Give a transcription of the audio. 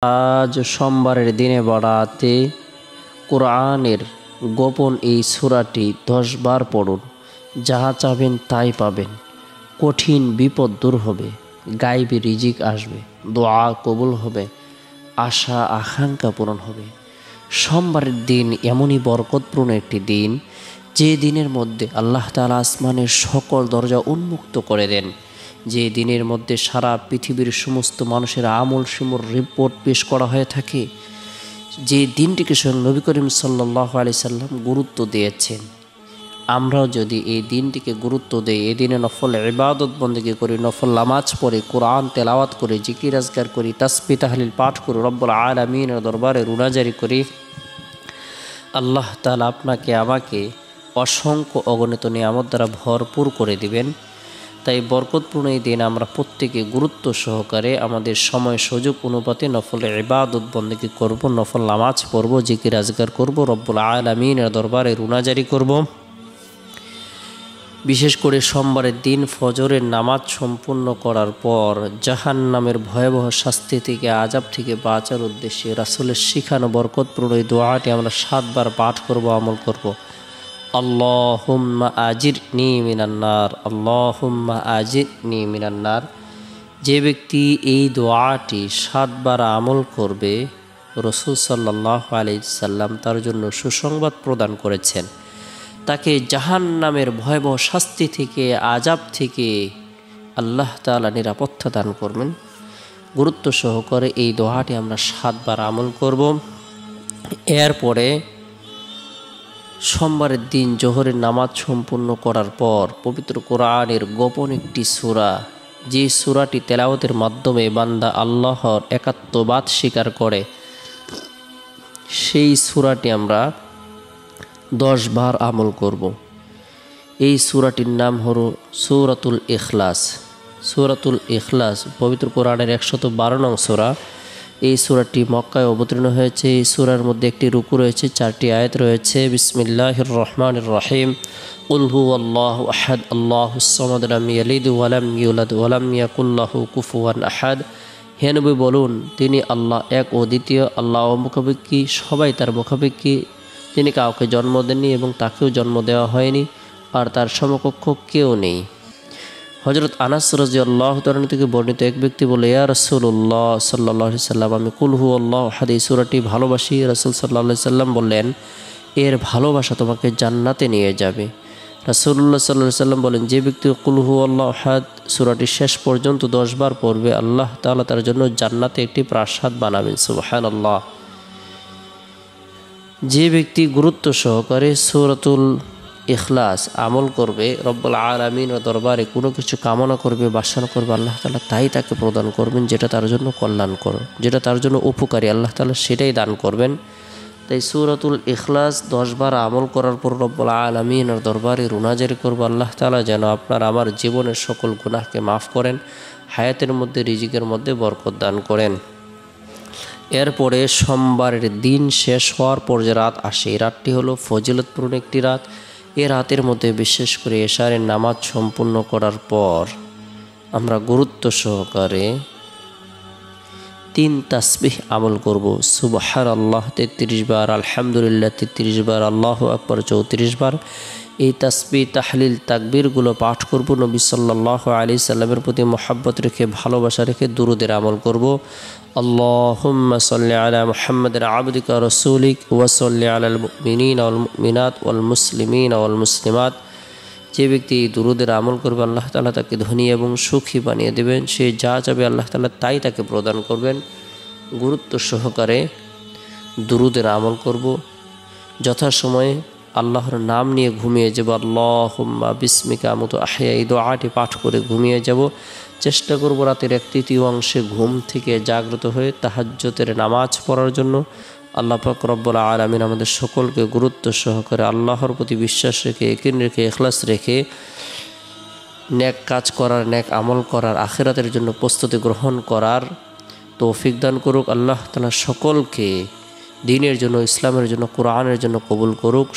আজ সোমবারের দিনে বাড়াতে কোরআনের গোপন এই সূরাটি 10 বার পড়ুন। যাহা চাবেন তাই পাবেন। কঠিন বিপদ দূর হবে, গায়েবী রিজিক আসবে, দোয়া কবুল হবে, আশা আকাঙ্ক্ষা পূরণ হবে। সোমবারের দিন এমনই বরকতপূর্ণ একটি দিন, যে দিনের মধ্যে আল্লাহ তাআলা আসমানের সকল দরজা উন্মুক্ত করে দেন। যে দিনের মধ্যে সারা পৃথিবীর সমস্ত মানুষের আমল শিমুর রিপোর্ট পেশ করা হয়ে থাকে। যে দিনটিকে স্বয়ং নবী করিম সাল্লাল্লাহু আলাইহি সাল্লাম গুরুত্ব দিয়েছেন। আমরাও যদি এই দিনটিকে গুরুত্ব দেই, এই দিনে নফল ইবাদত বন্দেগী করি, নফল নামাজ পড়ি, কোরআন তেলাওয়াত করি, জিকির আজকার করি, তাসবিহ তাহলিল পাঠ করি, রব্বুল আলামিনের দরবারে রুনাজারি করি, আল্লাহ তাআলা আপনাকে আমাকে অসংখ্য অগণিত নিয়ামত দ্বারা ভরপুর করে দিবেন। তাই বরকতপূর্ণ এই দিন আমরা প্রত্যেকে গুরুত্ব সহকারে আমাদের সময় সুযোগ অনুপাতে নফল ইবাদত বন্দেগী করব, নফল নামাজ পড়ব, জিকির আজকার করব, রব্বুল আলামিনের দরবারে রুনাজারি করব। বিশেষ করে সোমবারের দিন ফজরের নামাজ সম্পূর্ণ করার পর জাহান্নামের ভয়াবহ শাস্তি থেকে, আযাব থেকে বাঁচার উদ্দেশ্যে রাসূলের শিখানো বরকতপূর্ণ এই দোয়াটি আমরা 7 বার পাঠ করব, আমল করব। আল্লাহুম্মা আজিরনি মিনান নার, আল্লাহুম্মা আজিরনি মিনান নার। যে ব্যক্তি এই দোয়াটি 7 বার আমল করবে, রাসূল সাল্লাল্লাহু আলাইহি সাল্লাম তার জন্য সুসংবাদ প্রদান করেছেন। তাকে জাহান্নামের ভয়াবহ শাস্তি থেকে, আযাব থেকে আল্লাহ তাআলা নিরাপত্তা দান করবেন। গুরুত্ব সহকারে এই দোয়াটি আমরা 7 বার আমল করব। এরপরে সোমবারের দিন জোহরের নামাজ সম্পূর্ণ করার পর পবিত্র কোরআনের গোপন একটি সূরা, যে সূরাটি তেলাওয়াতের মাধ্যমে বান্দা আল্লাহর একাত্মবাদ স্বীকার করে, সেই সূরাটি আমরা 10 বার আমল করব। এই সূরাটির নাম হলো সূরাতুল ইখলাস। সূরাতুল ইখলাস পবিত্র কোরআনের 112 নং সূরা। এই সূরাটি মক্কায় অবতীর্ণ হয়েছে। এই সূরার মধ্যে একটি রুকু রয়েছে, 4টি আয়াত রয়েছে। বিসমিল্লাহির রহমানির রহিম। কুল হুয়াল্লাহু আহাদ, আল্লাহুস সামাদ, লাম ইয়ালিদ ওয়া লাম ইউলাদ ওয়া লাম ইয়াকুল লাহু কুফুয়ান আহাদ। হে নবী বলুন, তিনি আল্লাহ এক ও দ্বিতীয়, আল্লাহ মুখাপেক্ষী, সবাই তার মুখাপেক্ষী। তিনি কাউকে জন্ম দেননি এবং তাকেও জন্ম দেওয়া হয়নি, আর তার সমকক্ষ কেউ নেই। হযরত আনাস রাদিয়াল্লাহু তাআলা থেকে বর্ণিত এক ব্যক্তি বলে, ইয়া রাসূলুল্লাহ সাল্লাল্লাহু আলাইহি সাল্লাম, আমি কুল হুয়াল্লাহু আহাদ এই সূরাটি ভালোবাসি। রাসূল সাল্লাল্লাহু আলাইহি সাল্লাম বললেন, এর ভালোবাসা তোমাকে জান্নাতে নিয়ে যাবে। রাসূলুল্লাহ সাল্লাল্লাহু আলাইহি সাল্লাম বলেন, যে ব্যক্তি কুল হুয়াল্লাহু আহাদ সূরাটি শেষ পর্যন্ত 10 বার পড়বে, আল্লাহ তাআলা তার জন্য জান্নাতে একটি প্রাসাদ বানাবেন। সুবহানাল্লাহ। যে ব্যক্তি গুরুত্ব সহকারে সূরাতুল ইখলাস আমল করবে, রব্বুল আলামিনের দরবারে কোনো কিছু কামনা করবে, বাসনা করবে, আল্লাহ তাআলা তাই তাকে প্রদান করবেন, যেটা তার জন্য কল্যাণকর, যেটা তার জন্য উপকারী, আল্লাহ তাআলা সেটাই দান করবেন। তাই সূরাতুল ইখলাস 10 বার আমল করার পর রব্বুল আলামিনের দরবারে রুনাজারি করব, আল্লাহ তাআলা যেন আপনার আমার জীবনের সকল গুনাহকে মাফ করেন, হায়াতের মধ্যে রিজিকের মধ্যে বরকত দান করেন। এরপরে সোমবারের দিন শেষ হওয়ার পর যে রাত আসে, এই রাতটি হলো ফজিলতপূর্ণ একটি রাত। এ রাতের মধ্যে বিশেষ করে এশারের নামাজ সম্পূর্ণ করার পর আমরা গুরুত্ব সহকারে 3 তাসবিহ আমল করব। সুবহানাল্লাহ 33 বার, আলহামদুলিল্লাহ 33 বার, আল্লাহু আকবার 34 বার। এই তাসবিহ তাহলিল তাকবীরগুলো পাঠ করব। নবী সাল্লাল্লাহু আলাইহি সাল্লামের প্রতি মহব্বত রেখে, ভালোবাসা রেখে দুরুদের আমল করব। আল্লাহুম্মা সাল্লি আলা মুহাম্মাদিন আবদিকা রাসূলিক ওয়া সাল্লি আলাল মুমিনিনা ওয়াল মুমিনাত ওয়াল মুসলিমিনা ওয়াল মুসলিমাত। যে ব্যক্তি এই দুরুদের আমল করবে, আল্লাহ তাআলা তাকে ধনী এবং সুখী বানিয়ে দেবেন। সে যা চাবে আল্লাহ তাআলা তাই তাকে প্রদান করবেন। গুরুত্ব সহকারে দুরুদের আমল করব। যথাসময়ে আল্লাহর নাম নিয়ে ঘুমিয়ে যাব। আল্লাহুম্মা বিসমিকা আমুতু আহইয়া, এই দোয়াটি পাঠ করে ঘুমিয়ে যাব। চেষ্টা করব রাতের 1/3 অংশে ঘুম থেকে জাগ্রত হয়ে তাহাজ্জুদের নামাজ পড়ার জন্য। আল্লাহ পাক রব্বুল আলামিন আমাদের সকলকে গুরুত্ব সহকারে আল্লাহর প্রতি বিশ্বাস রেখে, ইয়াকিন রেখে, ইখলাস রেখে নেক কাজ করার, নেক আমল করার, আখিরাতের জন্য প্রস্তুতি গ্রহণ করার তৌফিক দান করুক। আল্লাহ তাআলা সকলকে দ্বীনের জন্য, ইসলামের জন্য, কোরআনের জন্য কবুল করুক।